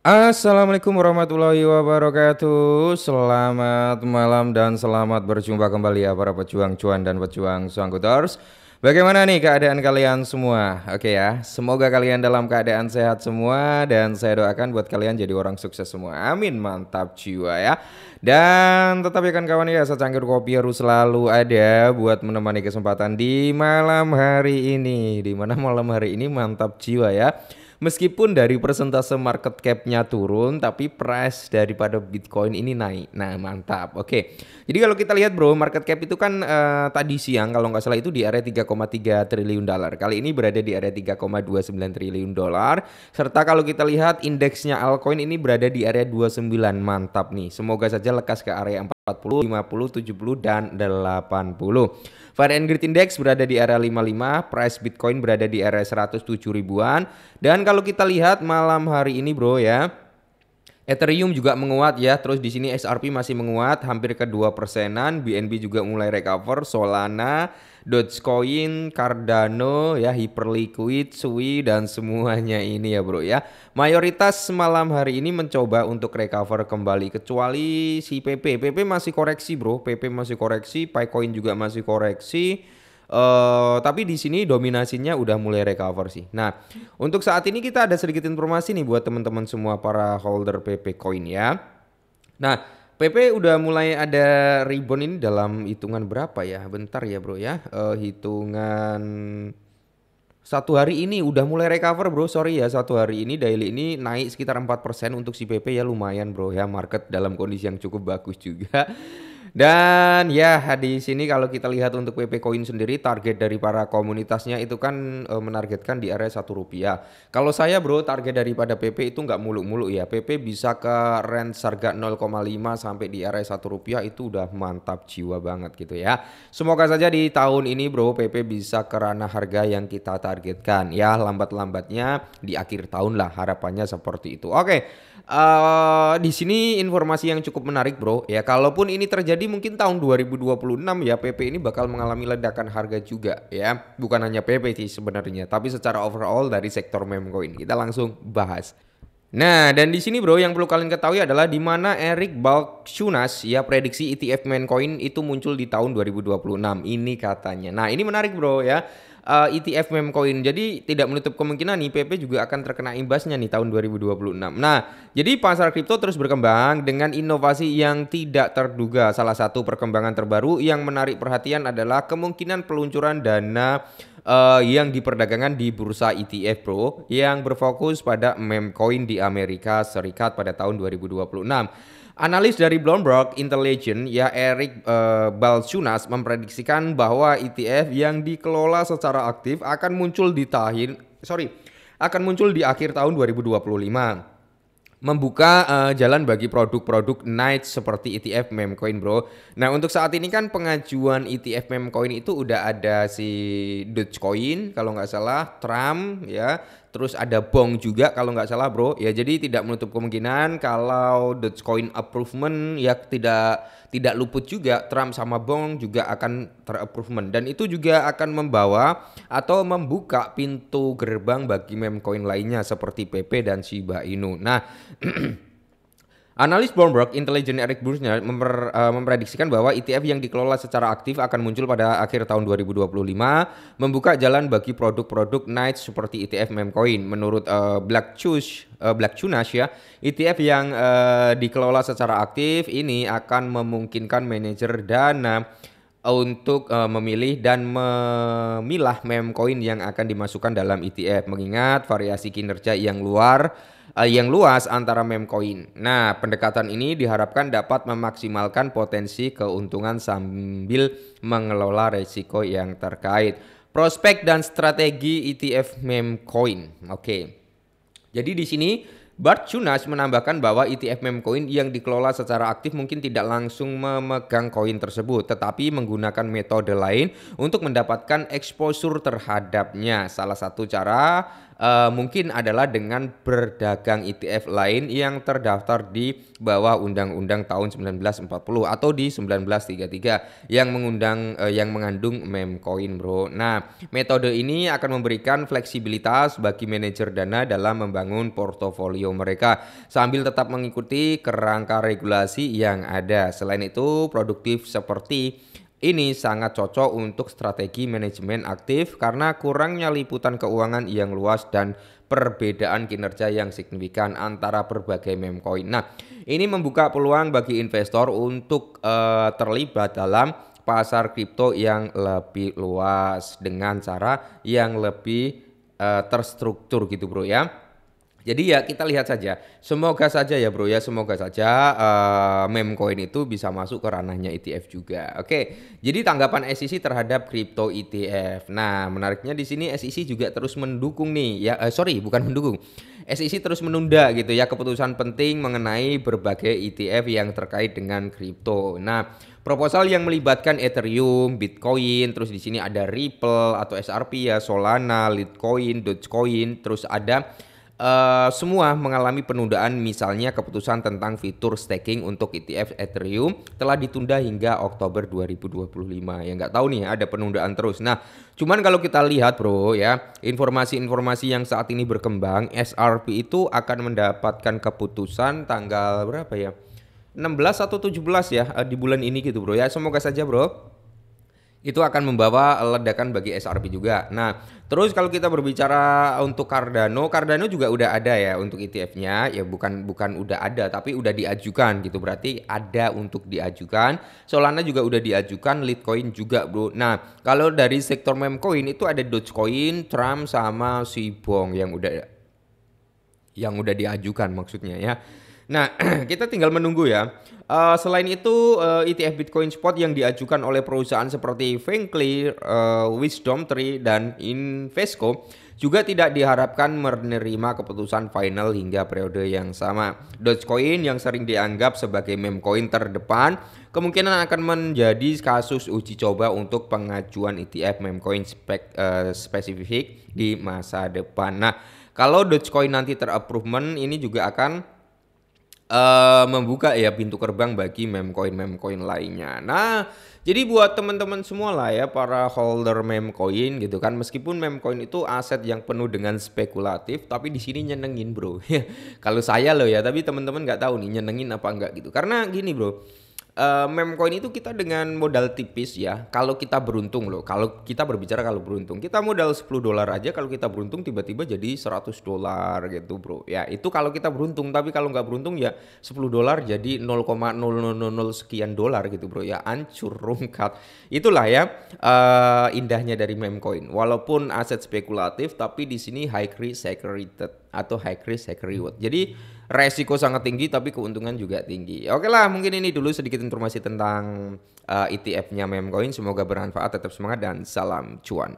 Assalamualaikum warahmatullahi wabarakatuh. Selamat malam dan selamat berjumpa kembali ya para pejuang cuan dan pejuang Sangkuters. Bagaimana nih keadaan kalian semua? Oke ya, semoga kalian dalam keadaan sehat semua dan saya doakan buat kalian jadi orang sukses semua. Amin, mantap jiwa ya. Dan tetap ya kan kawan ya, secangkir kopi harus selalu ada buat menemani kesempatan di malam hari ini. Di mana malam hari ini mantap jiwa ya. Meskipun dari persentase market cap-nya turun, tapi price daripada Bitcoin ini naik. Nah, mantap. Oke. Jadi kalau kita lihat bro, market cap itu kan tadi siang kalau nggak salah itu di area 3,3 triliun dolar. Kali ini berada di area 3,29 triliun dolar. Serta kalau kita lihat indeksnya altcoin ini berada di area 29. Mantap nih. Semoga saja lekas ke area 40, 50, 70, dan 80. Varian Grid Index berada di area 55, price Bitcoin berada di area 107 ribuan. Dan kalau kita lihat malam hari ini bro ya, Ethereum juga menguat ya, terus di sini XRP masih menguat hampir ke 2%-an, BNB juga mulai recover, Solana, Dogecoin, Cardano ya, Hyperliquid, Sui dan semuanya ini ya bro ya. Mayoritas malam hari ini mencoba untuk recover kembali kecuali si PP masih koreksi bro, PP masih koreksi, Picoin juga masih koreksi. Tapi di sini dominasinya udah mulai recover sih. Nah, untuk saat ini kita ada sedikit informasi nih buat teman-teman semua para holder PP Coin ya. Nah, PP udah mulai ada rebound ini dalam hitungan berapa ya? Bentar ya bro ya. Hitungan satu hari ini udah mulai recover bro. Sorry ya, satu hari ini daily ini naik sekitar 4% untuk si PP ya, lumayan bro ya. Market dalam kondisi yang cukup bagus juga. Dan ya di sini kalau kita lihat untuk PP Coin sendiri target dari para komunitasnya itu kan menargetkan di area Rp1. Kalau saya bro target daripada PP itu nggak muluk-muluk ya. PP bisa ke range harga 0,5 sampai di area Rp1 itu udah mantap jiwa banget gitu ya. Semoga saja di tahun ini bro PP bisa ke ranah harga yang kita targetkan ya, lambat-lambatnya di akhir tahun lah harapannya seperti itu. Oke. Di sini informasi yang cukup menarik bro ya, kalaupun ini terjadi mungkin tahun 2026 ya, PP ini bakal mengalami ledakan harga juga ya, bukan hanya PP sih sebenarnya tapi secara overall dari sektor meme coin. Kita langsung bahas. Nah, dan di sini bro yang perlu kalian ketahui adalah di mana Eric Balchunas ya prediksi ETF meme coin itu muncul di tahun 2026 ini katanya. Nah, ini menarik bro ya. ETF meme coin. Jadi tidak menutup kemungkinan nih PP juga akan terkena imbasnya nih tahun 2026. Nah, jadi pasar kripto terus berkembang dengan inovasi yang tidak terduga. Salah satu perkembangan terbaru yang menarik perhatian adalah kemungkinan peluncuran dana yang diperdagangkan di bursa ETF bro yang berfokus pada meme coin di Amerika Serikat pada tahun 2026. Analis dari Bloomberg Intelligence ya Eric Balchunas memprediksikan bahwa ETF yang dikelola secara aktif akan muncul di akhir tahun 2025, membuka jalan bagi produk-produk niche seperti ETF meme coin bro. Nah untuk saat ini kan pengajuan ETF meme coin itu udah ada si Dogecoin kalau nggak salah, Trump ya, terus ada Bong juga kalau nggak salah bro ya. Jadi tidak menutup kemungkinan kalau Dogecoin approvement ya tidak luput juga Trump sama Bong juga akan ter-approvement, dan itu juga akan membawa atau membuka pintu gerbang bagi meme coin lainnya seperti PP dan Shiba Inu. Nah, analis Bloomberg Intelligence Eric Bursner memprediksikan bahwa ETF yang dikelola secara aktif akan muncul pada akhir tahun 2025, membuka jalan bagi produk-produk niche seperti ETF meme coin. Menurut Blackchunas ya, ETF yang dikelola secara aktif ini akan memungkinkan manajer dana untuk memilih dan memilah meme coin yang akan dimasukkan dalam ETF mengingat variasi kinerja yang luas antara meme coin. Nah, pendekatan ini diharapkan dapat memaksimalkan potensi keuntungan sambil mengelola risiko yang terkait. Prospek dan strategi ETF meme coin. Oke. Jadi di sini Bart Chunas menambahkan bahwa ETF meme coin yang dikelola secara aktif mungkin tidak langsung memegang koin tersebut, tetapi menggunakan metode lain untuk mendapatkan exposure terhadapnya. Salah satu cara mungkin adalah dengan berdagang ETF lain yang terdaftar di bawah Undang-Undang tahun 1940 atau di 1933 yang mengandung meme coin, Bro. Nah, metode ini akan memberikan fleksibilitas bagi manajer dana dalam membangun portofolio mereka sambil tetap mengikuti kerangka regulasi yang ada. Selain itu, produktif seperti ini sangat cocok untuk strategi manajemen aktif karena kurangnya liputan keuangan yang luas dan perbedaan kinerja yang signifikan antara berbagai meme coin. Nah, ini membuka peluang bagi investor untuk terlibat dalam pasar kripto yang lebih luas dengan cara yang lebih terstruktur gitu, Bro ya. Jadi ya kita lihat saja, semoga saja ya bro ya, semoga saja meme coin itu bisa masuk ke ranahnya ETF juga. Oke, jadi tanggapan SEC terhadap crypto ETF. Nah, menariknya di sini SEC juga terus mendukung nih, ya sorry bukan mendukung, SEC terus menunda gitu ya keputusan penting mengenai berbagai ETF yang terkait dengan kripto. Nah, proposal yang melibatkan Ethereum, Bitcoin, terus di sini ada Ripple atau XRP ya, Solana, Litecoin, Dogecoin, terus ada semua mengalami penundaan. Misalnya keputusan tentang fitur staking untuk ETF Ethereum telah ditunda hingga Oktober 2025. Ya nggak tahu nih ada penundaan terus. Nah, cuman kalau kita lihat bro ya, informasi-informasi yang saat ini berkembang, XRP itu akan mendapatkan keputusan tanggal berapa ya? 16 atau 17 ya di bulan ini gitu bro ya. Semoga saja bro itu akan membawa ledakan bagi XRP juga. Nah, terus kalau kita berbicara untuk Cardano, Cardano juga udah ada ya untuk ETF-nya, ya bukan udah ada tapi udah diajukan gitu. Berarti ada untuk diajukan. Solana juga udah diajukan, Litecoin juga, Bro. Nah, kalau dari sektor meme coin itu ada Dogecoin, Trump sama Sibong yang udah diajukan maksudnya ya. Nah, kita tinggal menunggu ya. Selain itu, ETF Bitcoin Spot yang diajukan oleh perusahaan seperti Frankly, Wisdom Tree, dan Invesco juga tidak diharapkan menerima keputusan final hingga periode yang sama. Dogecoin yang sering dianggap sebagai meme coin terdepan kemungkinan akan menjadi kasus uji coba untuk pengajuan ETF meme coin spesifik di masa depan. Nah, kalau Dogecoin nanti terapproval, ini juga akan membuka ya pintu gerbang bagi meme coin lainnya. Nah, jadi buat teman-teman semua lah ya para holder meme coin gitu kan, meskipun meme coin itu aset yang penuh dengan spekulatif, tapi di sini nyenengin bro. Kalau saya loh ya, tapi teman-teman nggak tahu nih nyenengin apa enggak gitu. Karena gini bro, meme coin itu kita dengan modal tipis ya, kalau kita beruntung loh, kalau kita berbicara kalau beruntung, kita modal $10 aja, kalau kita beruntung tiba-tiba jadi $100 gitu bro ya, itu kalau kita beruntung. Tapi kalau nggak beruntung ya $10 jadi 0,0000 sekian dolar gitu bro ya, hancur rungkat. Itulah ya indahnya dari meme coin, walaupun aset spekulatif tapi di sini high risk high reward atau high risk high reward. Jadi resiko sangat tinggi tapi keuntungan juga tinggi. Oke lah, mungkin ini dulu sedikit informasi tentang ETF-nya meme coin. Semoga bermanfaat, tetap semangat dan salam cuan.